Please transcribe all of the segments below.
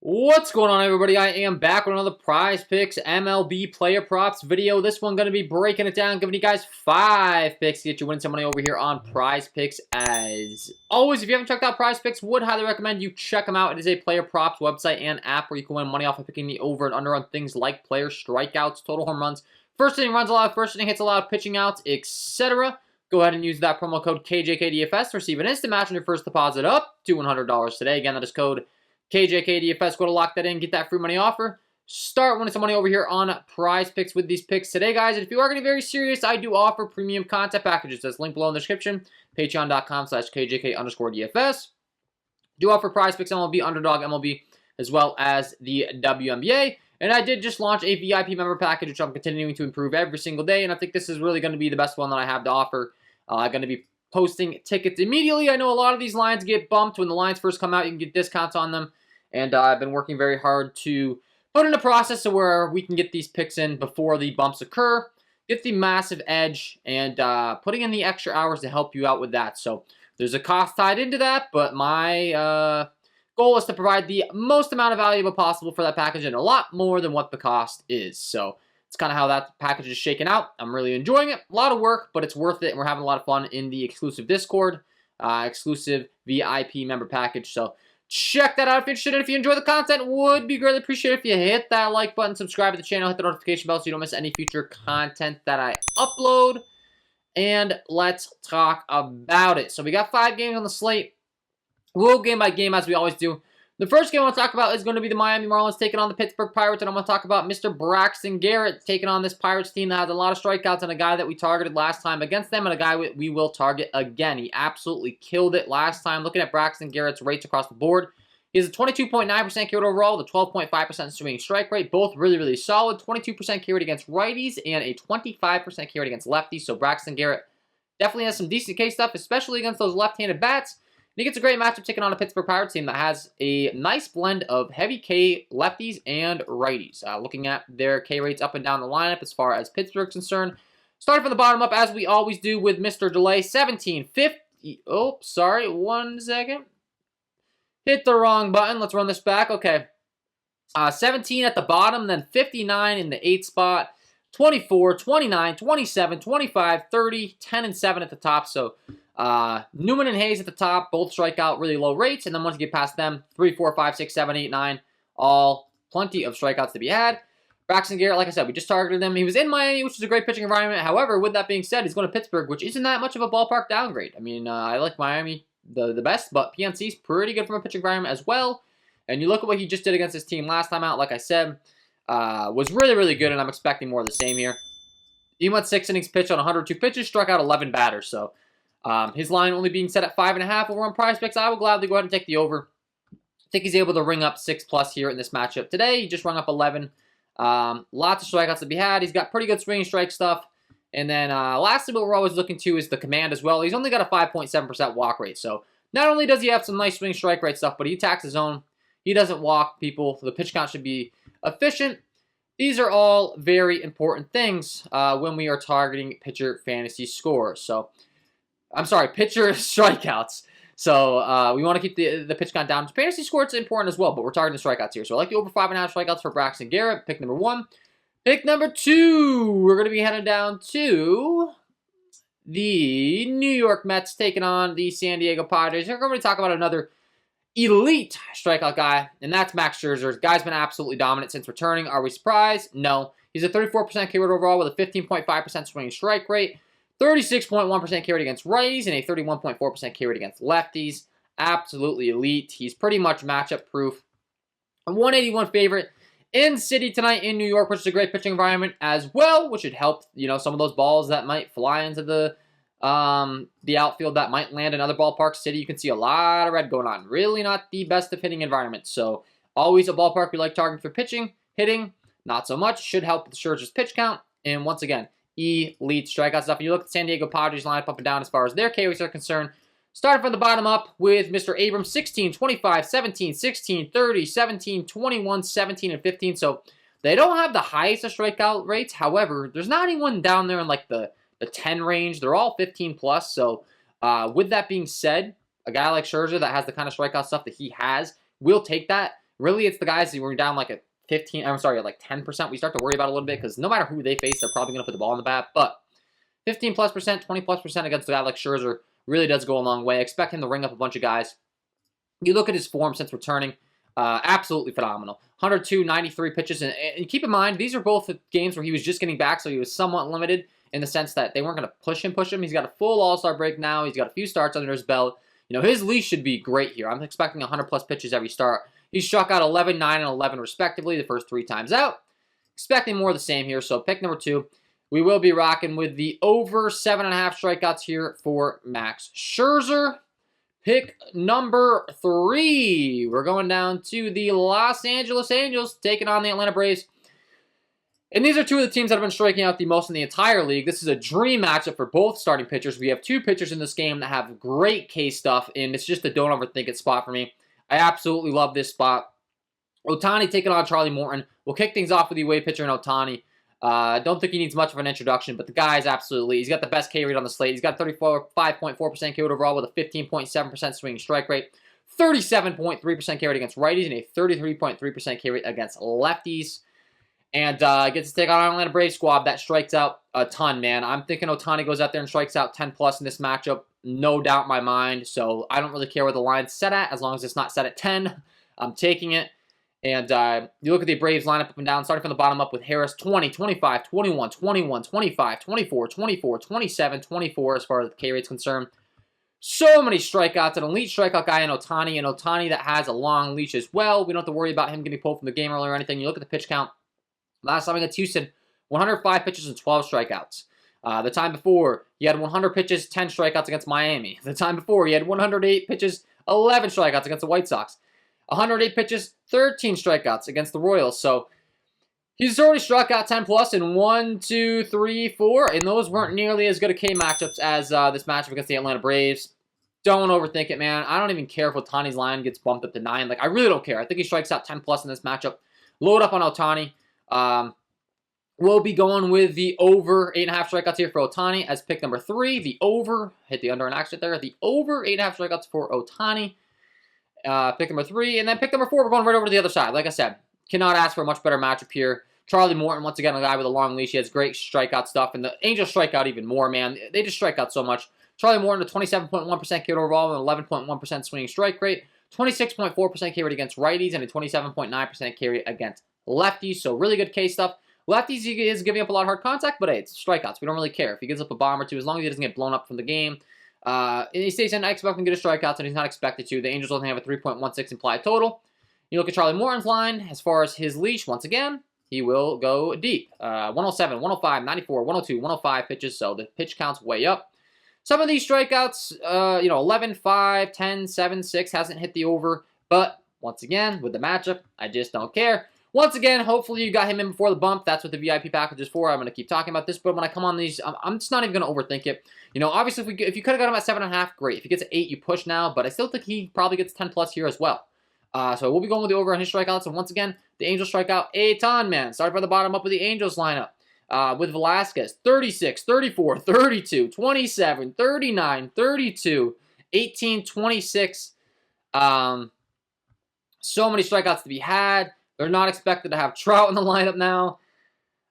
What's going on, everybody? I am back with another Prizepicks MLB player props video. This one going to be breaking it down, giving you guys 5 picks to get you winning some money over here on Prizepicks. As always, if you haven't checked out Prizepicks, would highly recommend you check them out. It is a player props website and app where you can win money off of picking the over and under on things like player strikeouts, total home runs, first inning runs allowed, first inning hits allowed, pitching outs, etc. Go ahead and use that promo code KJK DFS to receive an instant match on your first deposit up to $100 today. Again, that is code KJK DFS. Go to lock that in, get that free money offer. Start winning some money over here on Prizepicks with these picks today, guys. And if you are going to be very serious, I do offer premium content packages. That's linked below in the description. Patreon.com/KJK_DFS. Do offer Prizepicks MLB, Underdog MLB, as well as the WNBA. And I did just launch a VIP member package, which I'm continuing to improve every single day. And I think this is really going to be the best one that I have to offer. Going to be posting tickets immediately. I know a lot of these lines get bumped when the lines first come out. You can get discounts on them. And I've been working very hard to put in a process to where we can get these picks in before the bumps occur, get the massive edge, and putting in the extra hours to help you out with that. So there's a cost tied into that, but my goal is to provide the most amount of value possible for that package and a lot more than what the cost is. So it's kind of how that package is shaking out. I'm really enjoying it. A lot of work, but it's worth it, and we're having a lot of fun in the exclusive Discord, exclusive VIP member package. So check that out if you're interested. If you enjoy the content, would be greatly appreciated if you hit that like button, subscribe to the channel, hit the notification bell so you don't miss any future content that I upload. And let's talk about it. So we got 5 games on the slate. We'll go game by game as we always do. The first game I want to talk about is going to be the Miami Marlins taking on the Pittsburgh Pirates, and I'm going to talk about Mr. Braxton Garrett taking on this Pirates team that has a lot of strikeouts and a guy that we targeted last time against them and a guy we will target again. He absolutely killed it last time. Looking at Braxton Garrett's rates across the board, he has a 22.9% K rate overall with a 12.5% swinging strike rate, both really, really solid. 22% K rate against righties and a 25% K rate against lefties, so Braxton Garrett definitely has some decent K stuff, especially against those left-handed bats. And he gets a great matchup taking on a Pittsburgh Pirates team that has a nice blend of heavy K lefties and righties. Looking at their K rates up and down the lineup as far as Pittsburgh's concerned. Starting from the bottom up, as we always do with Mr. Delay, 17, 50. Oh, sorry, 1 second. Hit the wrong button. Let's run this back. Okay. 17 at the bottom, then 59 in the 8th spot. 24, 29, 27, 25, 30, 10, and 7 at the top. So Newman and Hayes at the top, both strike out really low rates. And then once you get past them, 3, 4, 5, 6, 7, 8, 9, all plenty of strikeouts to be had. Braxton Garrett, like I said, we just targeted him. He was in Miami, which is a great pitching environment. However, with that being said, he's going to Pittsburgh, which isn't that much of a ballpark downgrade. I mean, I like Miami the best, but PNC's pretty good from a pitching environment as well. And you look at what he just did against his team last time out, like I said, was really, really good, and I'm expecting more of the same here. He went 6 innings pitched on 102 pitches, struck out 11 batters. So his line only being set at 5.5 over on Prizepicks. I will gladly go ahead and take the over. I think he's able to ring up 6+ here in this matchup today. He just rung up 11. Lots of strikeouts to be had. He's got pretty good swinging strike stuff. And then lastly, what we're always looking to is the command as well. He's only got a 5.7% walk rate. So not only does he have some nice swing strike rate stuff, but he attacks his own. He doesn't walk people. The pitch count should be efficient. These are all very important things when we are targeting pitcher fantasy scores. So, I'm sorry, pitcher strikeouts. So, we want to keep the pitch count down. Fantasy score is important as well, but we're targeting strikeouts here. So, I like the over 5.5 strikeouts for Braxton Garrett, pick number 1. Pick number 2, we're going to be headed down to the New York Mets taking on the San Diego Padres. We're going to talk about another elite strikeout guy, and that's Max Scherzer. Guy's been absolutely dominant since returning. Are we surprised? No. He's a 34% K rate overall with a 15.5% swinging strike rate, 36.1% K rate against righties, and a 31.4% K rate against lefties. Absolutely elite. He's pretty much matchup proof. A 181 favorite in City tonight in New York, which is a great pitching environment as well, which should help, some of those balls that might fly into the outfield that might land in other ballparks. City, you can see a lot of red going on. Really not the best of hitting environment. So always a ballpark we like targeting for pitching. Hitting, not so much. Should help with Scherzer's pitch count. And once again, elite strikeout stuff. And you look at the San Diego Padres lineup up and down as far as their K rates are concerned. Starting from the bottom up with Mr. Abrams, 16, 25, 17, 16, 30, 17, 21, 17, and 15. So they don't have the highest of strikeout rates. However, there's not anyone down there in like the 10 range. They're all 15+. So with that being said, a guy like Scherzer that has the kind of strikeout stuff that he has will take that Really, it's the guys that were down like a 15, I'm sorry, like 10%, we start to worry about a little bit because no matter who they face, they're probably going to put the ball in the bat. But 15+%, 20+% against a guy like Scherzer really does go a long way. I expect him to ring up a bunch of guys. You look at his form since returning, absolutely phenomenal. 102, 93 pitches. And keep in mind, these are both games where he was just getting back, so he was somewhat limited in the sense that they weren't going to push him. He's got a full all-star break now. He's got a few starts under his belt. You know, his leash should be great here. I'm expecting 100-plus pitches every start. He struck out 11, 9, and 11 respectively the first 3 times out. Expecting more of the same here. So pick number 2. We will be rocking with the over 7.5 strikeouts here for Max Scherzer. Pick number 3. We're going down to the Los Angeles Angels taking on the Atlanta Braves. And these are 2 of the teams that have been striking out the most in the entire league. This is a dream matchup for both starting pitchers. We have 2 pitchers in this game that have great K stuff, and it's just a don't overthink it spot for me. I absolutely love this spot. Ohtani taking on Charlie Morton. We'll kick things off with the away pitcher in Ohtani. Don't think he needs much of an introduction, but the guy is absolutely, he's got the best K rate on the slate. He's got 5.4% K rate overall with a 15.7% swinging strike rate, 37.3% K rate against righties, and a 33.3% K rate against lefties. And gets to take on an Atlanta Braves squad that strikes out a ton, man. I'm thinking Ohtani goes out there and strikes out 10+ in this matchup. No doubt in my mind. So I don't really care where the line's set at as long as it's not set at 10. I'm taking it. And you look at the Braves lineup up and down, starting from the bottom up with Harris, 20, 25, 21, 21, 25, 24, 24, 27, 24 as far as the K rate's concerned. So many strikeouts, an elite strikeout guy in Ohtani, and Ohtani that has a long leash as well. We don't have to worry about him getting pulled from the game early or anything. You look at the pitch count. Last time against Houston, 105 pitches and 12 strikeouts. The time before, he had 100 pitches, 10 strikeouts against Miami. The time before, he had 108 pitches, 11 strikeouts against the White Sox. 108 pitches, 13 strikeouts against the Royals. So he's already struck out 10+ in 1, 2, 3, 4, and those weren't nearly as good a K matchups as this matchup against the Atlanta Braves. Don't overthink it, man. I don't even care if Ohtani's line gets bumped up to 9. Like, I really don't care. I think he strikes out 10+ in this matchup. Load up on Ohtani. We'll be going with the over 8.5 strikeouts here for Ohtani as pick number 3. The over, hit the under and action there. The over 8.5 strikeouts for Ohtani. Pick number 3. And then pick number 4, we're going right over to the other side. Like I said, cannot ask for a much better matchup here. Charlie Morton, once again, a guy with a long leash. He has great strikeout stuff. And the Angels strike out even more, man. They just strike out so much. Charlie Morton, a 27.1% K overall and 11.1% swinging strike rate. 26.4% K rate against righties and a 27.9% K rate against lefties. So really good K stuff. Lefties, he is giving up a lot of hard contact, but hey, it's strikeouts. We don't really care. If he gives up a bomb or 2, as long as he doesn't get blown up from the game. He stays in, I expect him to get a strikeouts, and he's not expected to. The Angels only have a 3.16 implied total. You look at Charlie Morton's line, as far as his leash, once again, he will go deep. 107, 105, 94, 102, 105 pitches, so the pitch count's way up. Some of these strikeouts, 11, 5, 10, 7, 6, hasn't hit the over, but once again, with the matchup, I just don't care. Once again, hopefully you got him in before the bump. That's what the VIP package is for. I'm going to keep talking about this, but when I come on these, I'm just not even going to overthink it. You know, obviously, if you could have got him at 7.5, great. If he gets at 8, you push now, but I still think he probably gets 10+ here as well. So we'll be going with the over on his strikeouts, and once again, the Angels strike out a ton, man. Started by the bottom up with the Angels lineup. With Velasquez, 36, 34, 32, 27, 39, 32, 18, 26. So many strikeouts to be had. They're not expected to have Trout in the lineup now.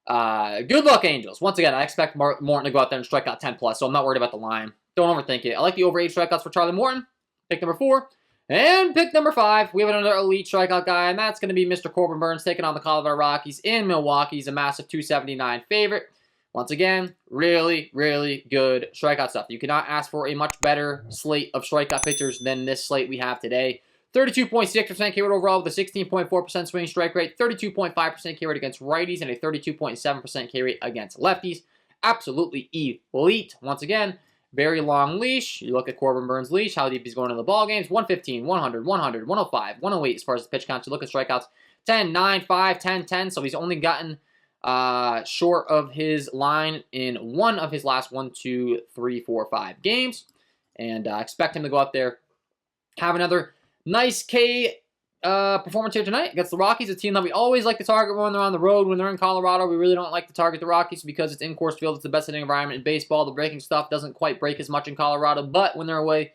Good luck, Angels. Once again, I expect Morton to go out there and strike out 10+, so I'm not worried about the line. Don't overthink it. I like the over 8 strikeouts for Charlie Morton. Pick number 4. And pick number 5, we have another elite strikeout guy, and that's going to be Mr. Corbin Burnes taking on the Colorado Rockies in Milwaukee. He's a massive 279 favorite. Once again, really, really good strikeout stuff. You cannot ask for a much better slate of strikeout pitchers than this slate we have today. 32.6% K rate overall with a 16.4% swing strike rate, 32.5% K rate against righties, and a 32.7% K rate against lefties. Absolutely elite. Once again, very long leash. You look at Corbin Burnes' leash, how deep he's going in the ball games. 115, 100, 100, 105, 108 as far as the pitch count. You look at strikeouts, 10, 9, 5, 10, 10. So he's only gotten short of his line in one of his last 1, 2, 3, 4, 5 games. And expect him to go out there, have another nice K performance here tonight against the Rockies, a team that we always like to target when they're on the road. When they're in Colorado, we really don't like to target the Rockies because it's in-course field. It's the best hitting environment in baseball. The breaking stuff doesn't quite break as much in Colorado, but when they're away,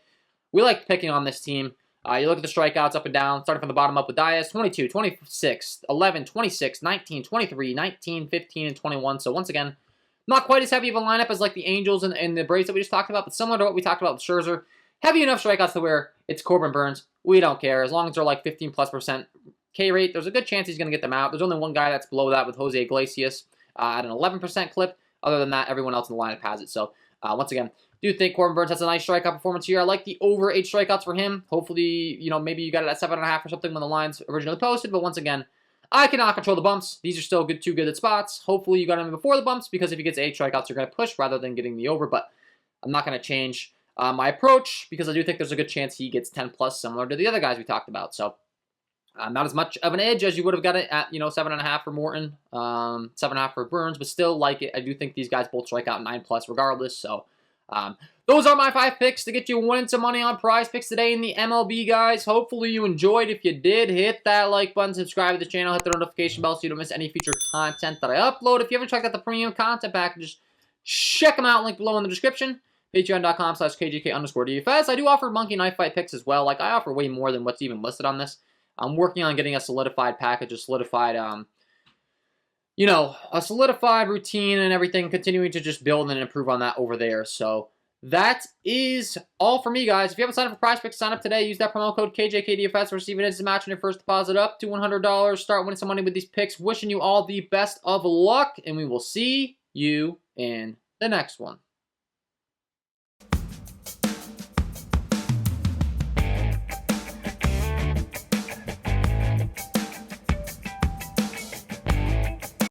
we like picking on this team. You look at the strikeouts up and down, starting from the bottom up with Diaz, 22, 26, 11, 26, 19, 23, 19, 15, and 21. So once again, not quite as heavy of a lineup as like the Angels and the Braves that we just talked about, but similar to what we talked about with Scherzer. Heavy enough strikeouts to where it's Corbin Burnes. We don't care. As long as they're like 15+% K rate, there's a good chance he's going to get them out. There's only one guy that's below that with Jose Iglesias at an 11% clip. Other than that, everyone else in the lineup has it. So once again, do think Corbin Burnes has a nice strikeout performance here. I like the over 8 strikeouts for him. Hopefully, maybe you got it at 7.5 or something when the line's originally posted. But once again, I cannot control the bumps. These are still too good at spots. Hopefully, you got him before the bumps because if he gets 8 strikeouts, you're going to push rather than getting the over. But I'm not going to change my approach because I do think there's a good chance he gets 10+, similar to the other guys we talked about. So not as much of an edge as you would have got it at 7.5 for Morton, 7.5 for Burnes, but still like it. I do think these guys both strike out 9+ regardless. So those are my 5 picks to get you winning some money on Prizepicks today in the MLB, guys. Hopefully you enjoyed. If you did, hit that like button, subscribe to the channel, hit the notification bell so you don't miss any future content that I upload. If you haven't checked out the premium content packages, check them out. Link below in the description. Patreon.com/KJK_DFS. I do offer monkey knife fight picks as well. Like I offer way more than what's even listed on this. I'm working on getting a solidified package, a solidified a solidified routine and everything, continuing to just build and improve on that over there. So that is all for me, guys. If you haven't signed up for Prizepicks, sign up today. Use that promo code KJKDFS to receive an instant match on your first deposit up to $100. Start winning some money with these picks. Wishing you all the best of luck, and we will see you in the next one.